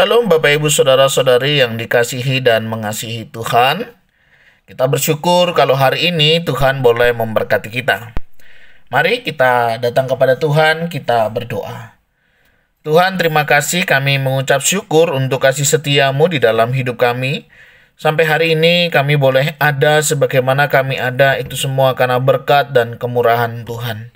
Shalom Bapak Ibu Saudara-saudari yang dikasihi dan mengasihi Tuhan. Kita bersyukur kalau hari ini Tuhan boleh memberkati kita. Mari kita datang kepada Tuhan, kita berdoa. Tuhan, terima kasih, kami mengucap syukur untuk kasih setiamu di dalam hidup kami. Sampai hari ini kami boleh ada sebagaimana kami ada, itu semua karena berkat dan kemurahan Tuhan.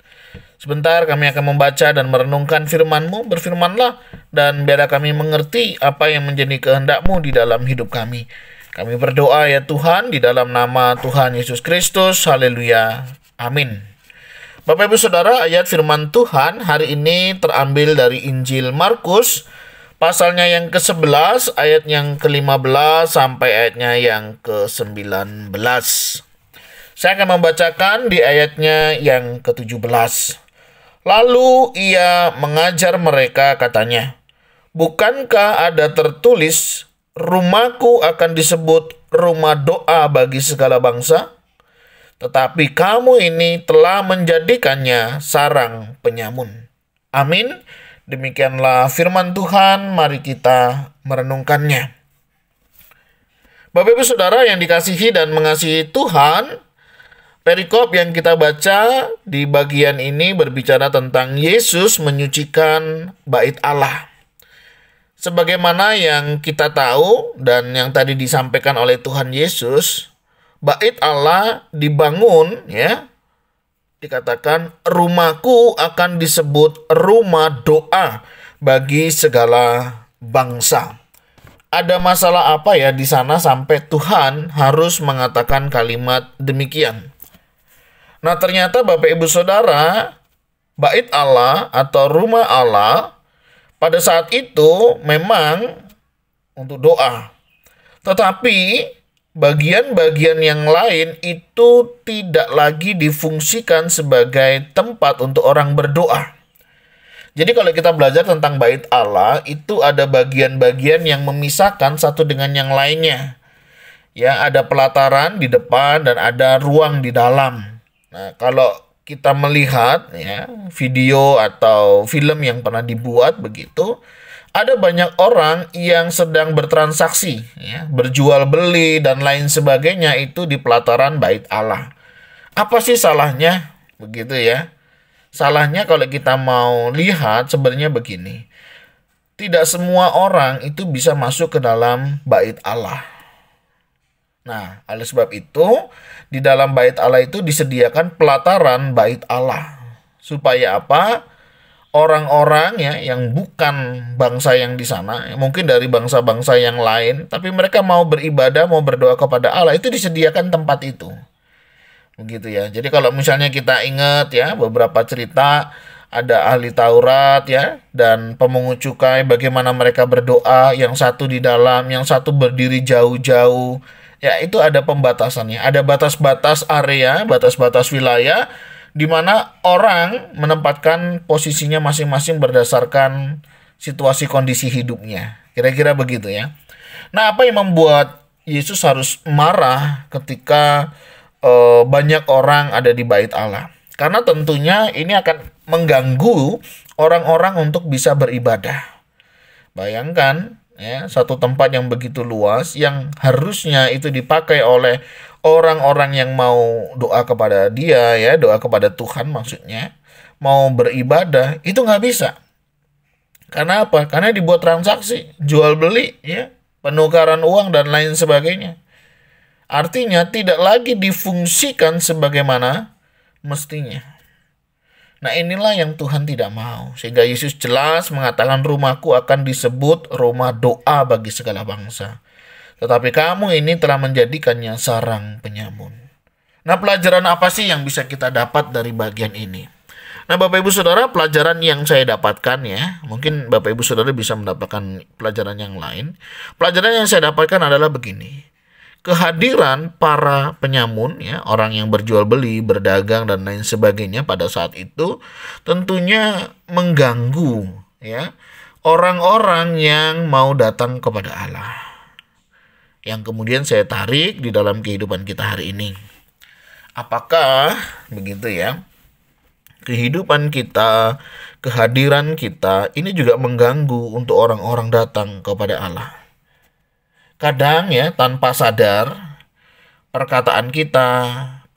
Sebentar kami akan membaca dan merenungkan firman-Mu. Berfirmanlah dan biarlah kami mengerti apa yang menjadi kehendak-Mu di dalam hidup kami. Kami berdoa ya Tuhan di dalam nama Tuhan Yesus Kristus. Haleluya. Amin. Bapak Ibu Saudara, ayat firman Tuhan hari ini terambil dari Injil Markus, pasalnya yang ke-11, ayat yang ke-15 sampai ayatnya yang ke-19. Saya akan membacakan di ayatnya yang ke-17. Lalu ia mengajar mereka, katanya, "Bukankah ada tertulis, rumahku akan disebut rumah doa bagi segala bangsa? Tetapi kamu ini telah menjadikannya sarang penyamun." Amin. Demikianlah firman Tuhan, mari kita merenungkannya. Bapak Ibu Saudara yang dikasihi dan mengasihi Tuhan, perikop yang kita baca di bagian ini berbicara tentang Yesus menyucikan bait Allah. Sebagaimana yang kita tahu dan yang tadi disampaikan oleh Tuhan Yesus, bait Allah dibangun, ya. Dikatakan rumahku akan disebut rumah doa bagi segala bangsa. Ada masalah apa ya di sana sampai Tuhan harus mengatakan kalimat demikian? Nah, ternyata Bapak Ibu Saudara, bait Allah atau rumah Allah pada saat itu memang untuk doa. Tetapi bagian-bagian yang lain itu tidak lagi difungsikan sebagai tempat untuk orang berdoa. Jadi kalau kita belajar tentang bait Allah, itu ada bagian-bagian yang memisahkan satu dengan yang lainnya. Ya, ada pelataran di depan dan ada ruang di dalam. Nah, kalau kita melihat ya video atau film yang pernah dibuat begitu, ada banyak orang yang sedang bertransaksi, ya, berjual beli dan lain sebagainya itu di pelataran bait Allah. Apa sih salahnya? Begitu ya. Salahnya kalau kita mau lihat sebenarnya begini. Tidak semua orang itu bisa masuk ke dalam bait Allah. Nah, oleh sebab itu, di dalam bait Allah itu disediakan pelataran bait Allah. Supaya apa? Orang-orang ya yang bukan bangsa yang di sana, mungkin dari bangsa-bangsa yang lain, tapi mereka mau beribadah, mau berdoa kepada Allah, itu disediakan tempat itu. Begitu ya. Jadi kalau misalnya kita ingat ya beberapa cerita, ada ahli Taurat ya dan pemungut cukai, bagaimana mereka berdoa, yang satu di dalam, yang satu berdiri jauh-jauh. Ya, itu ada pembatasannya. Ada batas-batas area, batas-batas wilayah di mana orang menempatkan posisinya masing-masing berdasarkan situasi kondisi hidupnya. Kira-kira begitu ya. Nah, apa yang membuat Yesus harus marah ketika banyak orang ada di bait Allah? Karena tentunya ini akan mengganggu orang-orang untuk bisa beribadah. Bayangkan ya, satu tempat yang begitu luas yang harusnya itu dipakai oleh orang-orang yang mau doa kepada dia ya, doa kepada Tuhan maksudnya, mau beribadah, itu nggak bisa. Karena apa? Karena dibuat transaksi, jual beli ya, penukaran uang dan lain sebagainya. Artinya tidak lagi difungsikan sebagaimana mestinya. Nah, inilah yang Tuhan tidak mau. Sehingga Yesus jelas mengatakan rumahku akan disebut rumah doa bagi segala bangsa. Tetapi kamu ini telah menjadikannya sarang penyamun. Nah, pelajaran apa sih yang bisa kita dapat dari bagian ini? Nah, Bapak Ibu Saudara, pelajaran yang saya dapatkan ya, mungkin Bapak Ibu Saudara bisa mendapatkan pelajaran yang lain. Pelajaran yang saya dapatkan adalah begini. Kehadiran para penyamun ya, orang yang berjual beli, berdagang dan lain sebagainya pada saat itu tentunya mengganggu ya orang-orang yang mau datang kepada Allah. Yang kemudian saya tarik di dalam kehidupan kita hari ini. Apakah begitu ya? Kehidupan kita, kehadiran kita ini juga mengganggu untuk orang-orang datang kepada Allah. Kadang ya tanpa sadar, perkataan kita,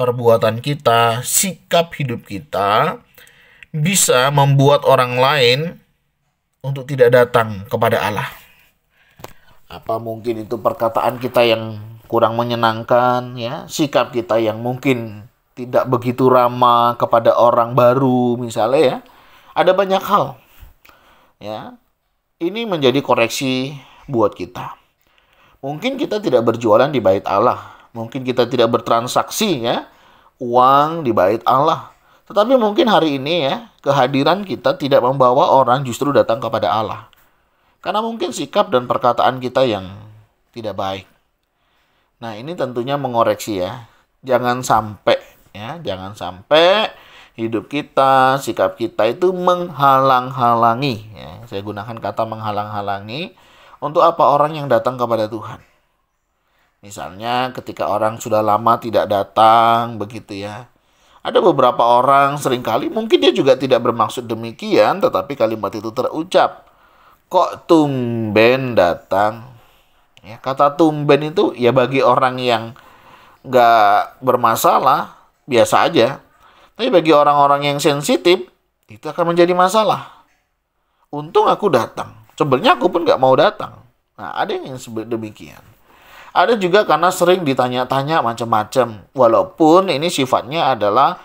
perbuatan kita, sikap hidup kita bisa membuat orang lain untuk tidak datang kepada Allah. Apa mungkin itu perkataan kita yang kurang menyenangkan, ya, sikap kita yang mungkin tidak begitu ramah kepada orang baru misalnya, ya. Ada banyak hal. Ya. Ini menjadi koreksi buat kita. Mungkin kita tidak berjualan di bait Allah. Mungkin kita tidak bertransaksi, ya, uang di bait Allah. Tetapi mungkin hari ini, ya, kehadiran kita tidak membawa orang justru datang kepada Allah. Karena mungkin sikap dan perkataan kita yang tidak baik. Nah, ini tentunya mengoreksi, ya. Jangan sampai hidup kita, sikap kita itu menghalang-halangi. Ya, saya gunakan kata menghalang-halangi untuk apa orang yang datang kepada Tuhan. Misalnya ketika orang sudah lama tidak datang, begitu ya. Ada beberapa orang seringkali mungkin dia juga tidak bermaksud demikian, tetapi kalimat itu terucap. Kok tumben datang? Ya, kata tumben itu ya bagi orang yang nggak bermasalah, biasa aja. Tapi bagi orang-orang yang sensitif, itu akan menjadi masalah. Untung aku datang. Sebenarnya aku pun nggak mau datang. Nah, ada yang demikian. Ada juga karena sering ditanya-tanya macam-macam. Walaupun ini sifatnya adalah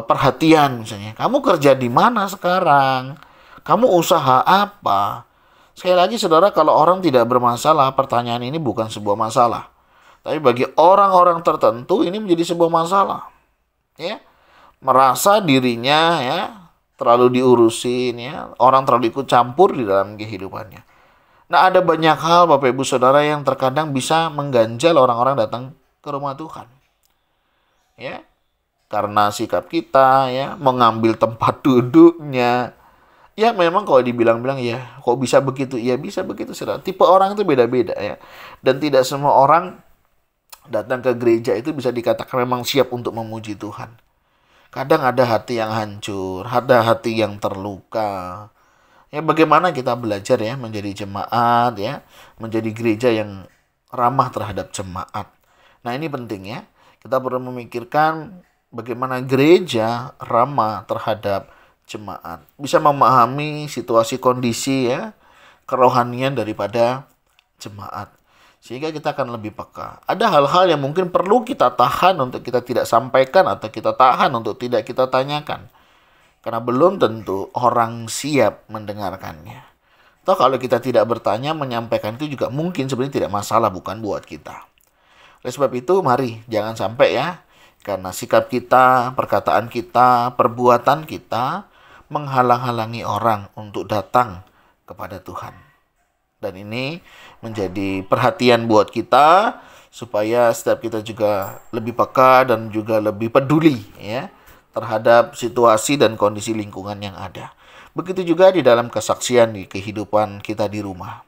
perhatian misalnya. Kamu kerja di mana sekarang? Kamu usaha apa? Sekali lagi saudara, kalau orang tidak bermasalah, pertanyaan ini bukan sebuah masalah. Tapi bagi orang-orang tertentu ini menjadi sebuah masalah. Ya. Merasa dirinya ya terlalu diurusin, ya, orang terlalu ikut campur di dalam kehidupannya. Nah, ada banyak hal Bapak Ibu Saudara yang terkadang bisa mengganjal orang-orang datang ke rumah Tuhan. Ya. Karena sikap kita, ya, mengambil tempat duduknya. Ya, memang kalau dibilang-bilang ya, kok bisa begitu? Ya, bisa begitu, Saudara. Tipe orang itu beda-beda, ya. Dan tidak semua orang datang ke gereja itu bisa dikatakan memang siap untuk memuji Tuhan. Kadang ada hati yang hancur, ada hati yang terluka. Ya, bagaimana kita belajar ya menjadi jemaat, ya, menjadi gereja yang ramah terhadap jemaat. Nah, ini penting ya. Kita perlu memikirkan bagaimana gereja ramah terhadap jemaat. Bisa memahami situasi kondisi ya, kerohanian daripada jemaat. Sehingga kita akan lebih peka. Ada hal-hal yang mungkin perlu kita tahan untuk kita tidak sampaikan atau kita tahan untuk tidak kita tanyakan. Karena belum tentu orang siap mendengarkannya. Atau kalau kita tidak bertanya, menyampaikan itu juga mungkin sebenarnya tidak masalah, bukan buat kita. Oleh sebab itu, mari jangan sampai ya, karena sikap kita, perkataan kita, perbuatan kita menghalang-halangi orang untuk datang kepada Tuhan. Dan ini menjadi perhatian buat kita supaya setiap kita juga lebih peka dan juga lebih peduli ya terhadap situasi dan kondisi lingkungan yang ada. Begitu juga di dalam kesaksian di kehidupan kita di rumah.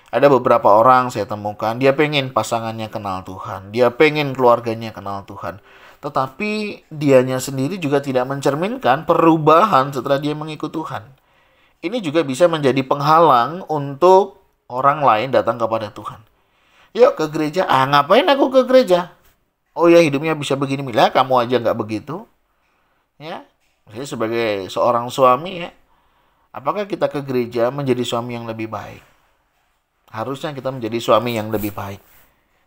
Ada beberapa orang saya temukan, dia pengen pasangannya kenal Tuhan, dia pengen keluarganya kenal Tuhan. Tetapi dianya sendiri juga tidak mencerminkan perubahan setelah dia mengikut Tuhan. Ini juga bisa menjadi penghalang untuk orang lain datang kepada Tuhan. Yuk ke gereja. Ngapain aku ke gereja? Oh ya, hidupnya bisa begini. Mila, kamu aja nggak begitu. Ya, saya sebagai seorang suami ya, apakah kita ke gereja menjadi suami yang lebih baik? Harusnya kita menjadi suami yang lebih baik.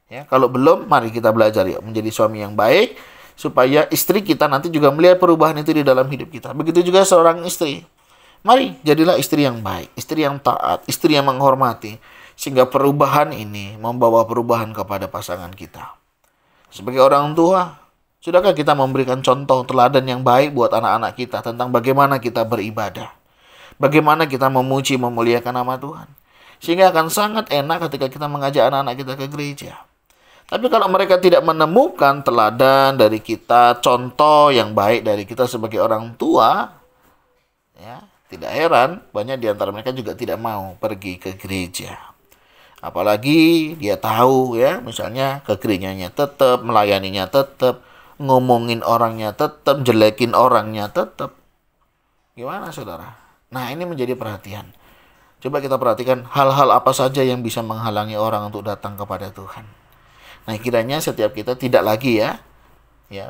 Ya, kalau belum, mari kita belajar yuk menjadi suami yang baik supaya istri kita nanti juga melihat perubahan itu di dalam hidup kita. Begitu juga seorang istri. Mari jadilah istri yang baik, istri yang taat, istri yang menghormati. Sehingga perubahan ini membawa perubahan kepada pasangan kita. Sebagai orang tua, sudahkah kita memberikan contoh teladan yang baik buat anak-anak kita tentang bagaimana kita beribadah? Bagaimana kita memuji, memuliakan nama Tuhan? Sehingga akan sangat enak ketika kita mengajak anak-anak kita ke gereja. Tapi kalau mereka tidak menemukan teladan dari kita, contoh yang baik dari kita sebagai orang tua, ya, tidak heran, banyak di antara mereka juga tidak mau pergi ke gereja. Apalagi dia tahu ya, misalnya ke gerejanya tetap, melayaninya tetap, ngomongin orangnya tetap, jelekin orangnya tetap. Gimana saudara? Nah, ini menjadi perhatian. Coba kita perhatikan hal-hal apa saja yang bisa menghalangi orang untuk datang kepada Tuhan. Nah, kiranya setiap kita tidak lagi ya,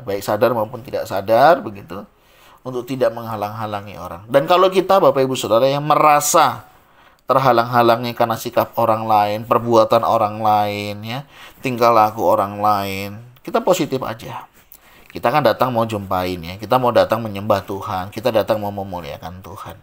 baik sadar maupun tidak sadar begitu, untuk tidak menghalang-halangi orang. Dan kalau kita Bapak Ibu Saudara yang merasa terhalang-halangi karena sikap orang lain, perbuatan orang lain, ya, tingkah laku orang lain, kita positif aja. Kita kan datang mau jumpain ya, kita mau datang menyembah Tuhan, kita datang mau memuliakan Tuhan.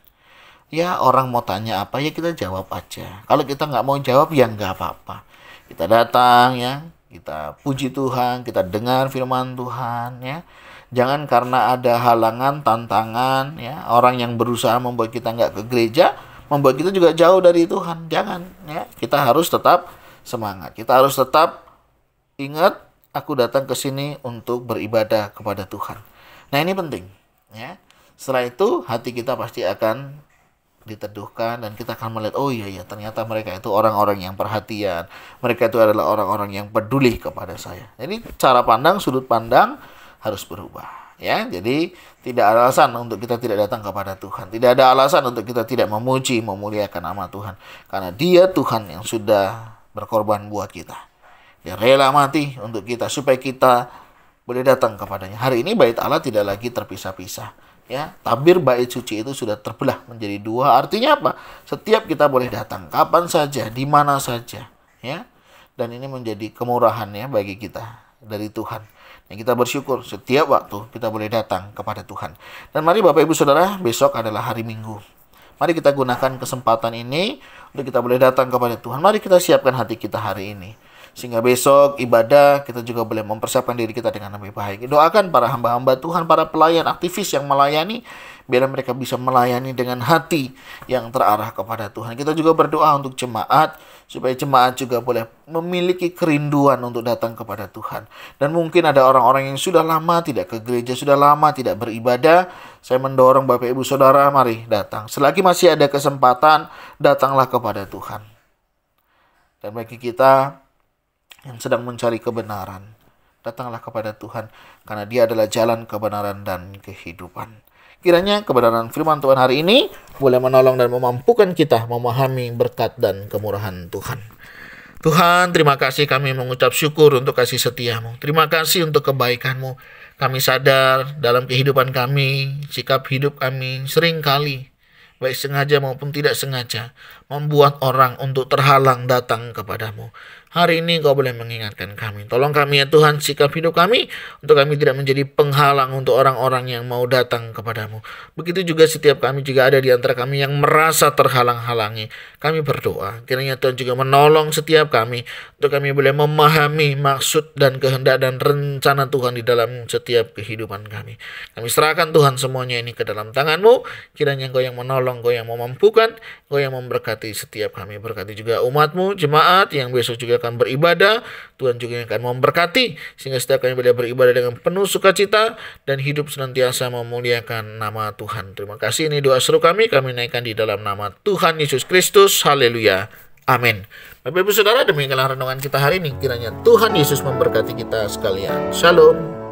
Ya, orang mau tanya apa ya kita jawab aja. Kalau kita nggak mau jawab ya nggak apa-apa. Kita datang ya, kita puji Tuhan, kita dengar firman Tuhan ya. Jangan karena ada halangan, tantangan ya, orang yang berusaha membuat kita nggak ke gereja, membuat kita juga jauh dari Tuhan. Jangan ya. Kita harus tetap semangat. Kita harus tetap ingat, aku datang ke sini untuk beribadah kepada Tuhan. Nah, ini penting ya. Setelah itu hati kita pasti akan diteduhkan dan kita akan melihat, oh iya ternyata mereka itu orang-orang yang perhatian. Mereka itu adalah orang-orang yang peduli kepada saya. Jadi cara pandang, sudut pandang harus berubah ya. Jadi tidak ada alasan untuk kita tidak datang kepada Tuhan. Tidak ada alasan untuk kita tidak memuji, memuliakan nama Tuhan. Karena Dia Tuhan yang sudah berkorban buat kita. Dia rela mati untuk kita supaya kita boleh datang kepadanya. Hari ini bait Allah tidak lagi terpisah-pisah. Ya, tabir bait suci itu sudah terbelah menjadi dua. Artinya apa? Setiap kita boleh datang kapan saja, di mana saja, ya. Dan ini menjadi kemurahan ya bagi kita dari Tuhan. Dan kita bersyukur setiap waktu kita boleh datang kepada Tuhan. Dan mari Bapak Ibu Saudara, besok adalah hari Minggu. Mari kita gunakan kesempatan ini untuk kita boleh datang kepada Tuhan. Mari kita siapkan hati kita hari ini. Sehingga besok ibadah kita juga boleh mempersiapkan diri kita dengan lebih baik. Doakan para hamba-hamba Tuhan, para pelayan, aktivis yang melayani, biar mereka bisa melayani dengan hati yang terarah kepada Tuhan. Kita juga berdoa untuk jemaat, supaya jemaat juga boleh memiliki kerinduan untuk datang kepada Tuhan. Dan mungkin ada orang-orang yang sudah lama tidak ke gereja, sudah lama tidak beribadah. Saya mendorong Bapak Ibu Saudara, mari datang. Selagi masih ada kesempatan, datanglah kepada Tuhan. Dan bagi kita yang sedang mencari kebenaran, datanglah kepada Tuhan, karena Dia adalah jalan kebenaran dan kehidupan. Kiranya kebenaran firman Tuhan hari ini boleh menolong dan memampukan kita memahami berkat dan kemurahan Tuhan. Tuhan, terima kasih, kami mengucap syukur untuk kasih setia-Mu. Terima kasih untuk kebaikan-Mu. Kami sadar dalam kehidupan kami, sikap hidup kami seringkali, baik sengaja maupun tidak sengaja, membuat orang untuk terhalang datang kepadamu. Hari ini Kau boleh mengingatkan kami. Tolong kami ya Tuhan, sikap hidup kami, untuk kami tidak menjadi penghalang untuk orang-orang yang mau datang kepadamu. Begitu juga setiap kami jika ada di antara kami yang merasa terhalang-halangi. Kami berdoa, kiranya Tuhan juga menolong setiap kami, untuk kami boleh memahami maksud dan kehendak dan rencana Tuhan di dalam setiap kehidupan kami. Kami serahkan Tuhan semuanya ini ke dalam tangan-Mu. Kiranya Engkau yang menolong, Engkau yang memampukan, Engkau yang memberkati setiap kami. Berkati juga umat-Mu, jemaat yang besok juga akan beribadah. Tuhan juga yang akan memberkati, sehingga setiap kami boleh beribadah dengan penuh sukacita dan hidup senantiasa memuliakan nama Tuhan. Terima kasih, ini doa seru kami naikkan di dalam nama Tuhan Yesus Kristus. Haleluya. Amin. Bapak Ibu Saudara, demikianlah renungan kita hari ini. Kiranya Tuhan Yesus memberkati kita sekalian. Shalom.